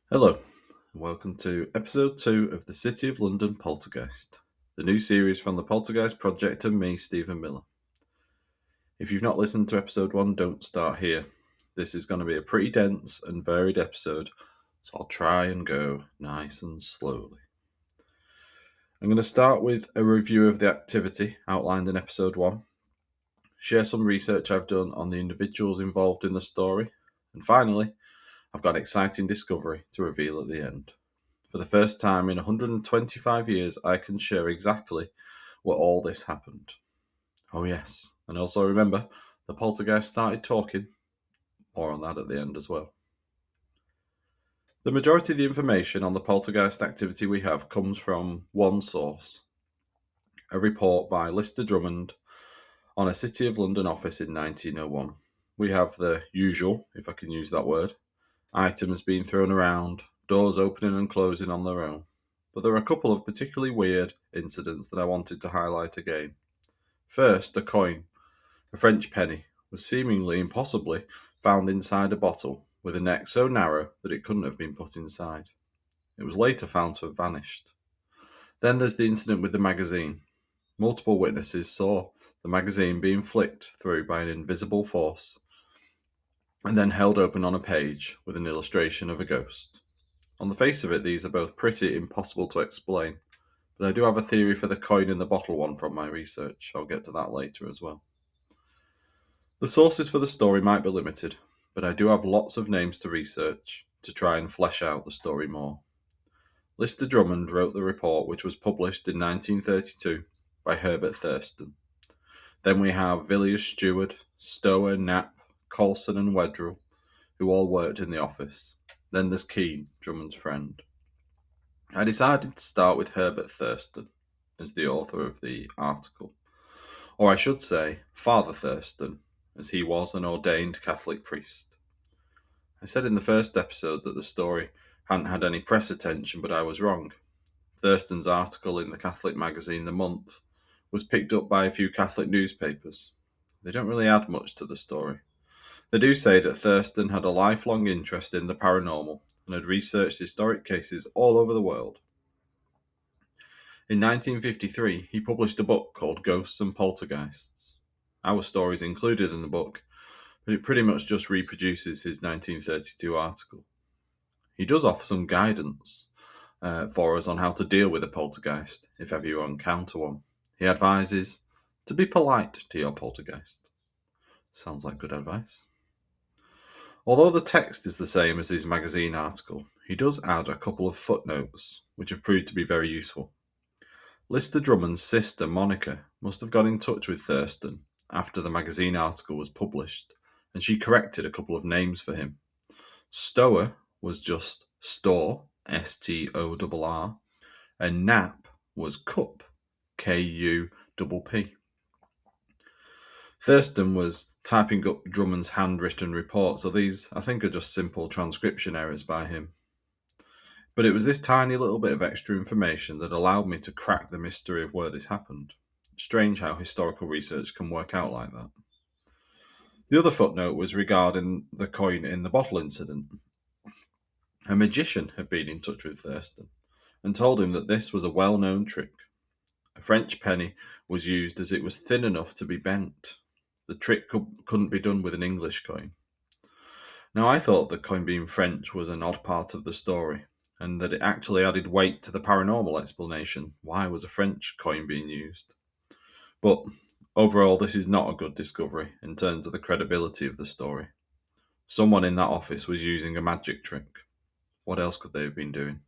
Hello, and welcome to episode 2 of the City of London Poltergeist, the new series from the Poltergeist Project and me, Stephen Miller. If you've not listened to episode 1, don't start here. This is going to be a pretty dense and varied episode, so I'll try and go nice and slowly. I'm going to start with a review of the activity outlined in episode 1, share some research I've done on the individuals involved in the story, and finally, I've got an exciting discovery to reveal at the end. For the first time in 125 years, I can share exactly what all this happened. Oh yes, and also remember, the poltergeist started talking. More on that at the end as well. The majority of the information on the poltergeist activity we have comes from one source, a report by Lister Drummond on a City of London office in 1901. We have the usual, if I can use that word, items being thrown around, doors opening and closing on their own. But there are a couple of particularly weird incidents that I wanted to highlight again. First, a coin, a French penny, was seemingly impossibly found inside a bottle with a neck so narrow that it couldn't have been put inside. It was later found to have vanished. Then there's the incident with the magazine. Multiple witnesses saw the magazine being flicked through by an invisible force and then held open on a page with an illustration of a ghost. On the face of it, these are both pretty impossible to explain, but I do have a theory for the coin in the bottle one from my research. I'll get to that later as well. The sources for the story might be limited, but I do have lots of names to research to try and flesh out the story more. Lister Drummond wrote the report, which was published in 1932 by Herbert Thurston. Then we have Villiers Stewart, Stower, Knapp, Colson and Wedrell, who all worked in the office. Then there's Keane, Drummond's friend. I decided to start with Herbert Thurston as the author of the article. Or I should say, Father Thurston, as he was an ordained Catholic priest. I said in the first episode that the story hadn't had any press attention, but I was wrong. Thurston's article in the Catholic magazine The Month was picked up by a few Catholic newspapers. They don't really add much to the story. They do say that Thurston had a lifelong interest in the paranormal and had researched historic cases all over the world. In 1953, he published a book called Ghosts and Poltergeists. Our story is included in the book, but it pretty much just reproduces his 1932 article. He does offer some guidance for us on how to deal with a poltergeist, if ever you encounter one. He advises to be polite to your poltergeist. Sounds like good advice. Although the text is the same as his magazine article, he does add a couple of footnotes, which have proved to be very useful. Lister Drummond's sister, Monica, must have got in touch with Thurston after the magazine article was published, and she corrected a couple of names for him. Stower was just Store, Stourr, and Knapp was Cup, Kupp. Thurston was typing up Drummond's handwritten report, so these, I think, are just simple transcription errors by him. But it was this tiny little bit of extra information that allowed me to crack the mystery of where this happened. Strange how historical research can work out like that. The other footnote was regarding the coin in the bottle incident. A magician had been in touch with Thurston and told him that this was a well-known trick. A French penny was used as it was thin enough to be bent. The trick couldn't be done with an English coin. Now, I thought the coin being French was an odd part of the story, and that it actually added weight to the paranormal explanation. Why was a French coin being used? But overall, this is not a good discovery in terms of the credibility of the story. Someone in that office was using a magic trick. What else could they have been doing?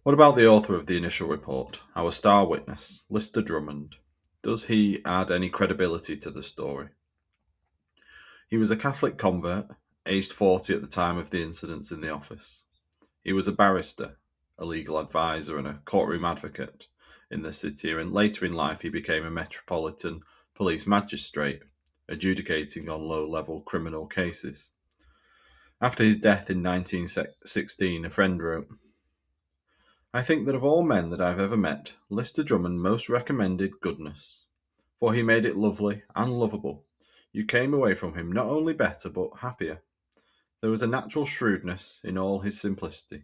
What about the author of the initial report, our star witness, Lister Drummond? Does he add any credibility to the story? He was a Catholic convert, aged 40 at the time of the incidents in the office. He was a barrister, a legal advisor, and a courtroom advocate in the city, and later in life he became a metropolitan police magistrate, adjudicating on low-level criminal cases. After his death in 1916, a friend wrote, "I think that of all men that I've ever met, Lister Drummond most recommended goodness, for he made it lovely and lovable. You came away from him not only better but happier. There was a natural shrewdness in all his simplicity.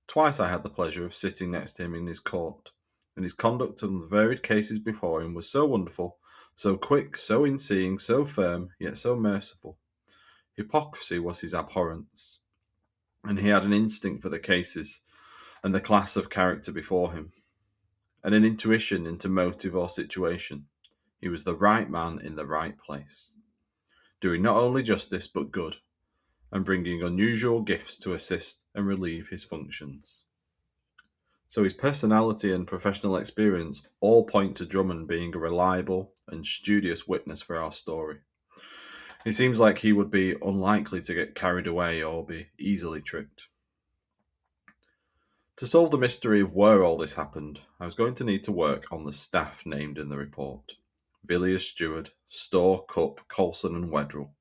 Twice I had the pleasure of sitting next to him in his court, and his conduct of the varied cases before him was so wonderful, so quick, so in-seeing, so firm, yet so merciful. Hypocrisy was his abhorrence, and he had an instinct for the cases and the class of character before him, and an intuition into motive or situation. He was the right man in the right place, doing not only justice but good, and bringing unusual gifts to assist and relieve his functions. So his personality and professional experience all point to Drummond being a reliable and studious witness for our story. It seems like he would be unlikely to get carried away or be easily tricked. To solve the mystery of where all this happened, I was going to need to work on the staff named in the report: Villiers Stewart, Storr, Cupp, Colson and Wedrell.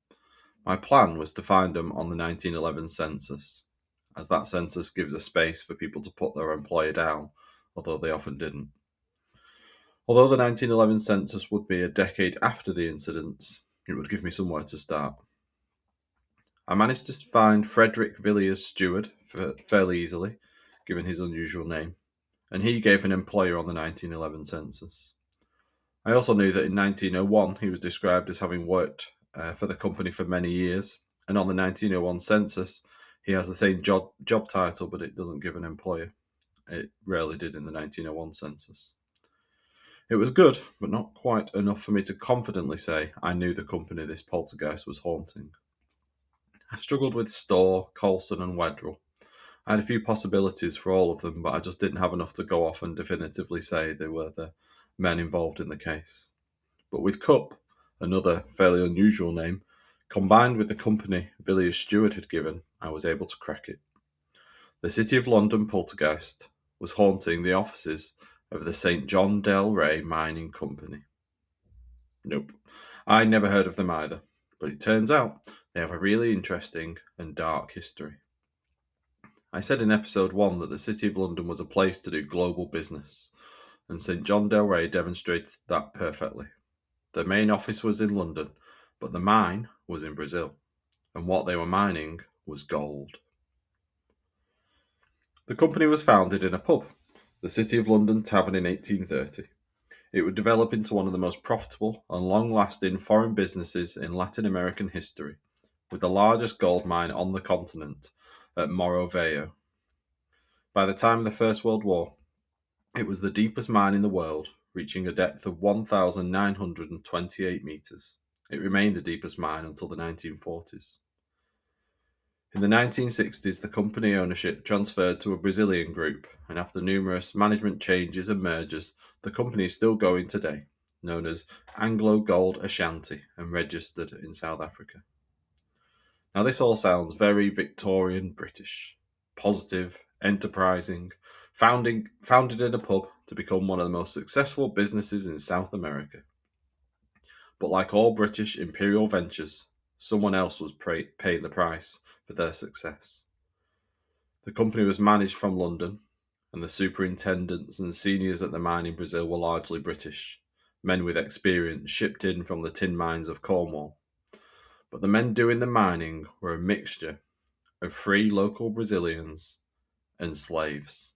My plan was to find them on the 1911 census, as that census gives a space for people to put their employer down, although they often didn't. Although the 1911 census would be a decade after the incidents, it would give me somewhere to start. I managed to find Frederick Villiers Stewart fairly easily, given his unusual name, and he gave an employer on the 1911 census. I also knew that in 1901 he was described as having worked for the company for many years, and on the 1901 census he has the same job title, but it doesn't give an employer. It rarely did in the 1901 census. It was good, but not quite enough for me to confidently say I knew the company this poltergeist was haunting. I struggled with Storr, Colson and Wedrell. I had a few possibilities for all of them, but I just didn't have enough to go off and definitively say they were the men involved in the case. But with Cupp, another fairly unusual name, combined with the company Villiers Stewart had given, I was able to crack it. The City of London poltergeist was haunting the offices of the St. John Del Rey Mining Company. Nope, I never heard of them either, but it turns out they have a really interesting and dark history. I said in episode 1 that the City of London was a place to do global business, and St. John Del Rey demonstrated that perfectly. Their main office was in London, but the mine was in Brazil, and what they were mining was gold. The company was founded in a pub, the City of London Tavern, in 1830. It would develop into one of the most profitable and long-lasting foreign businesses in Latin American history, with the largest gold mine on the continent at Morro Velho. By the time of the First World War, it was the deepest mine in the world, reaching a depth of 1,928 metres. It remained the deepest mine until the 1940s. In the 1960s, the company ownership transferred to a Brazilian group, and after numerous management changes and mergers, the company is still going today, known as Anglo Gold Ashanti and registered in South Africa. Now this all sounds very Victorian British, positive, enterprising, founded in a pub to become one of the most successful businesses in South America. But like all British imperial ventures, someone else was paying the price for their success. The company was managed from London, and the superintendents and seniors at the mine in Brazil were largely British, men with experience shipped in from the tin mines of Cornwall. But the men doing the mining were a mixture of free local Brazilians and slaves.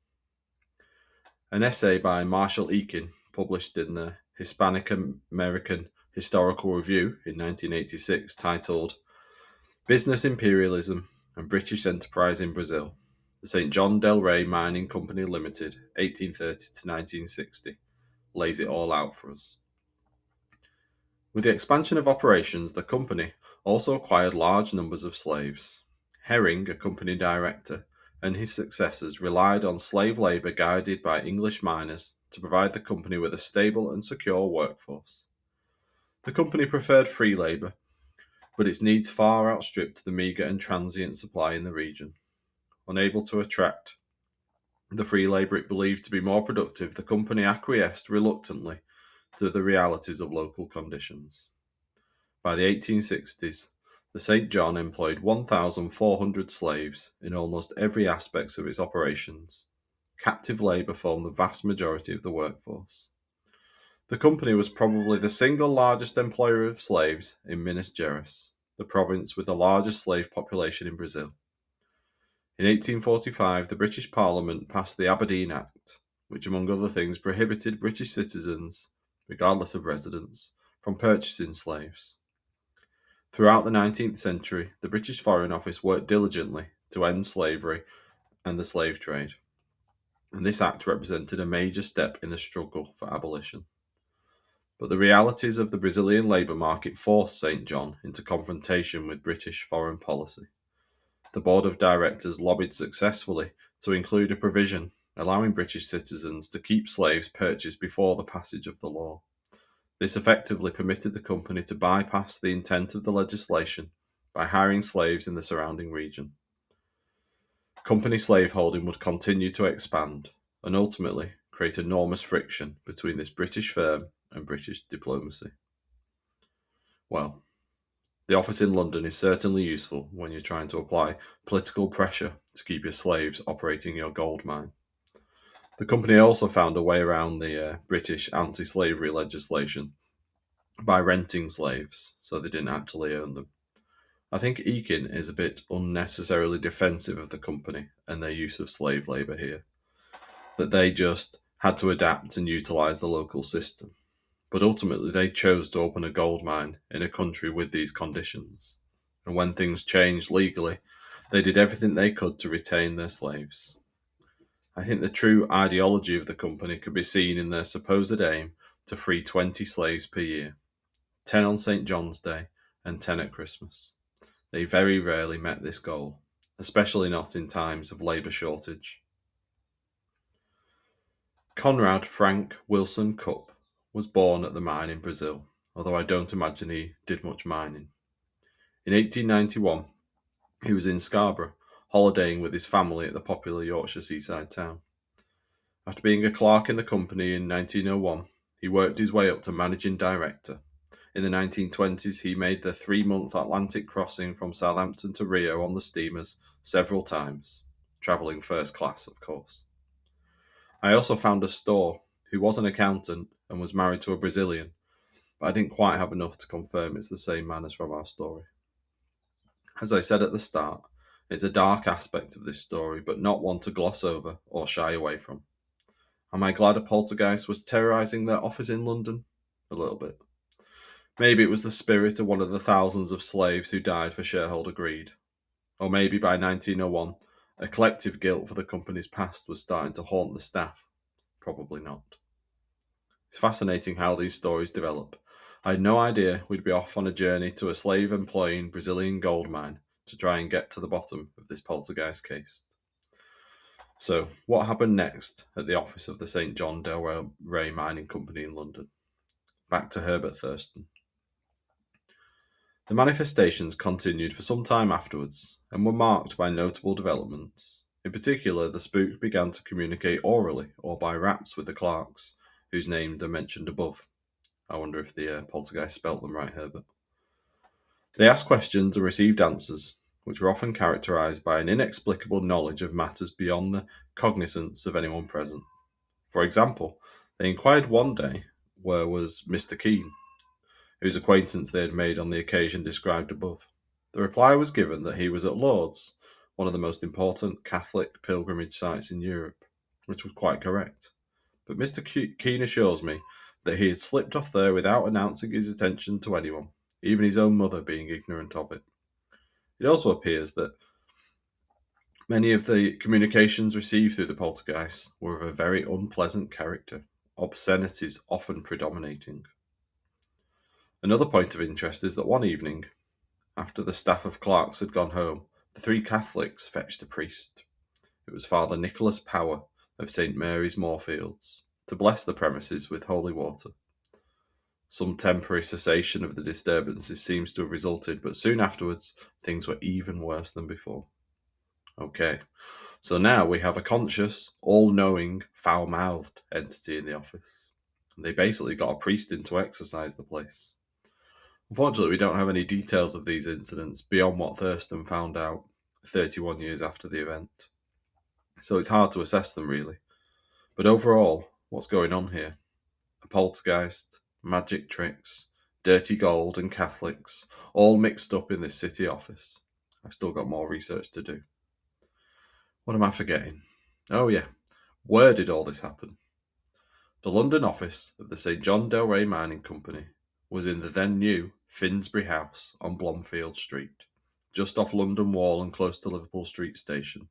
An essay by Marshall Eakin, published in the Hispanic American Historical Review in 1986, titled Business Imperialism and British Enterprise in Brazil, the St. John Del Rey Mining Company Limited, 1830 to 1960, lays it all out for us. With the expansion of operations, the company also acquired large numbers of slaves. Herring, a company director, and his successors relied on slave labour guided by English miners to provide the company with a stable and secure workforce. The company preferred free labour, but its needs far outstripped the meagre and transient supply in the region. Unable to attract the free labour it believed to be more productive, the company acquiesced reluctantly to the realities of local conditions. By the 1860s, the St. John employed 1,400 slaves in almost every aspect of its operations. Captive labour formed the vast majority of the workforce. The company was probably the single largest employer of slaves in Minas Gerais, the province with the largest slave population in Brazil. In 1845, the British Parliament passed the Aberdeen Act, which among other things prohibited British citizens, regardless of residence, from purchasing slaves. Throughout the 19th century, the British Foreign Office worked diligently to end slavery and the slave trade, and this act represented a major step in the struggle for abolition. But the realities of the Brazilian labour market forced St. John into confrontation with British foreign policy. The board of directors lobbied successfully to include a provision allowing British citizens to keep slaves purchased before the passage of the law. This effectively permitted the company to bypass the intent of the legislation by hiring slaves in the surrounding region. Company slaveholding would continue to expand and ultimately create enormous friction between this British firm and British diplomacy. Well, the office in London is certainly useful when you're trying to apply political pressure to keep your slaves operating your gold mine. The company also found a way around the British anti-slavery legislation by renting slaves, so they didn't actually own them. I think Eakin is a bit unnecessarily defensive of the company and their use of slave labour here, that they just had to adapt and utilise the local system. But ultimately they chose to open a gold mine in a country with these conditions, and when things changed legally, they did everything they could to retain their slaves. I think the true ideology of the company could be seen in their supposed aim to free 20 slaves per year, 10 on St. John's Day and 10 at Christmas. They very rarely met this goal, especially not in times of labour shortage. Conrad Frank Wilson Cupp was born at the mine in Brazil, although I don't imagine he did much mining. In 1891, he was in Scarborough, holidaying with his family at the popular Yorkshire seaside town. After being a clerk in the company in 1901, he worked his way up to managing director. In the 1920s, he made the 3-month Atlantic crossing from Southampton to Rio on the steamers several times, travelling first class, of course. I also found a store who was an accountant and was married to a Brazilian, but I didn't quite have enough to confirm it's the same man as from our story. As I said at the start, it's a dark aspect of this story, but not one to gloss over or shy away from. Am I glad a poltergeist was terrorising their office in London? A little bit. Maybe it was the spirit of one of the thousands of slaves who died for shareholder greed. Or maybe by 1901, a collective guilt for the company's past was starting to haunt the staff. Probably not. It's fascinating how these stories develop. I had no idea we'd be off on a journey to a slave-employing Brazilian gold mine to try and get to the bottom of this poltergeist case. So, what happened next at the office of the St. John Del Rey Mining Company in London? Back to Herbert Thurston. The manifestations continued for some time afterwards and were marked by notable developments. In particular, the spook began to communicate orally or by raps with the clerks, whose names are mentioned above. I wonder if the poltergeist spelt them right, Herbert. They asked questions and received answers, which were often characterised by an inexplicable knowledge of matters beyond the cognizance of anyone present. For example, they inquired one day where was Mr. Keane, whose acquaintance they had made on the occasion described above. The reply was given that he was at Lourdes, one of the most important Catholic pilgrimage sites in Europe, which was quite correct. But Mr. Keane assures me that he had slipped off there without announcing his intention to anyone, even his own mother being ignorant of it. It also appears that many of the communications received through the poltergeist were of a very unpleasant character, obscenities often predominating. Another point of interest is that one evening, after the staff of clerks had gone home, the 3 Catholics fetched a priest. It was Father Nicholas Power of St. Mary's Moorfields, to bless the premises with holy water. Some temporary cessation of the disturbances seems to have resulted, but soon afterwards things were even worse than before. Okay, so now we have a conscious, all-knowing, foul-mouthed entity in the office. And they basically got a priest in to exorcise the place. Unfortunately, we don't have any details of these incidents beyond what Thurston found out 31 years after the event. So it's hard to assess them, really. But overall, what's going on here? A poltergeist, magic tricks, dirty gold and Catholics, all mixed up in this city office. I've still got more research to do. What am I forgetting? Oh yeah, where did all this happen? The London office of the St John Del Rey Mining Company was in the then new Finsbury House on Blomfield Street, just off London Wall and close to Liverpool Street Station.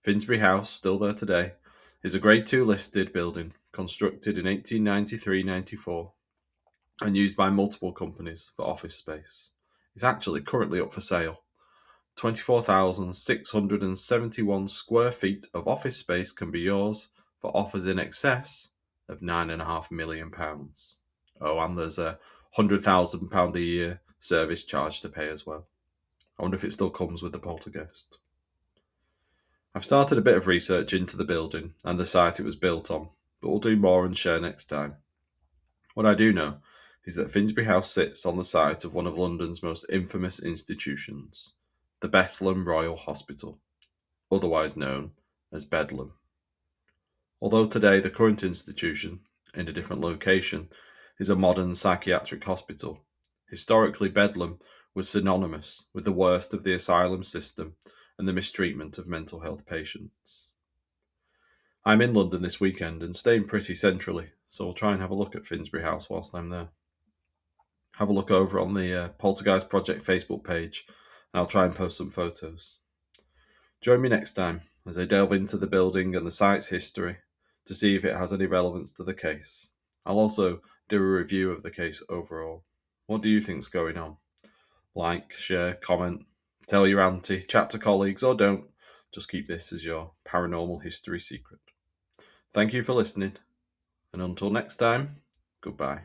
Finsbury House, still there today, is a Grade 2 listed building constructed in 1893-94 and used by multiple companies for office space. It's actually currently up for sale. 24,671 square feet of office space can be yours for offers in excess of £9.5 million. Oh, and there's a £100,000 a year service charge to pay as well. I wonder if it still comes with the Poltergeist. I've started a bit of research into the building and the site it was built on, but we'll do more and share next time. What I do know is that Finsbury House sits on the site of one of London's most infamous institutions, the Bethlem Royal Hospital, otherwise known as Bedlam. Although today the current institution, in a different location, is a modern psychiatric hospital, historically Bedlam was synonymous with the worst of the asylum system and the mistreatment of mental health patients. I'm in London this weekend and staying pretty centrally, so we'll try and have a look at Finsbury House whilst I'm there. Have a look over on the Poltergeist Project Facebook page, and I'll try and post some photos. Join me next time as I delve into the building and the site's history to see if it has any relevance to the case. I'll also do a review of the case overall. What do you think's going on? Like, share, comment, tell your auntie, chat to colleagues, or don't. Just keep this as your paranormal history secret. Thank you for listening, and until next time, goodbye.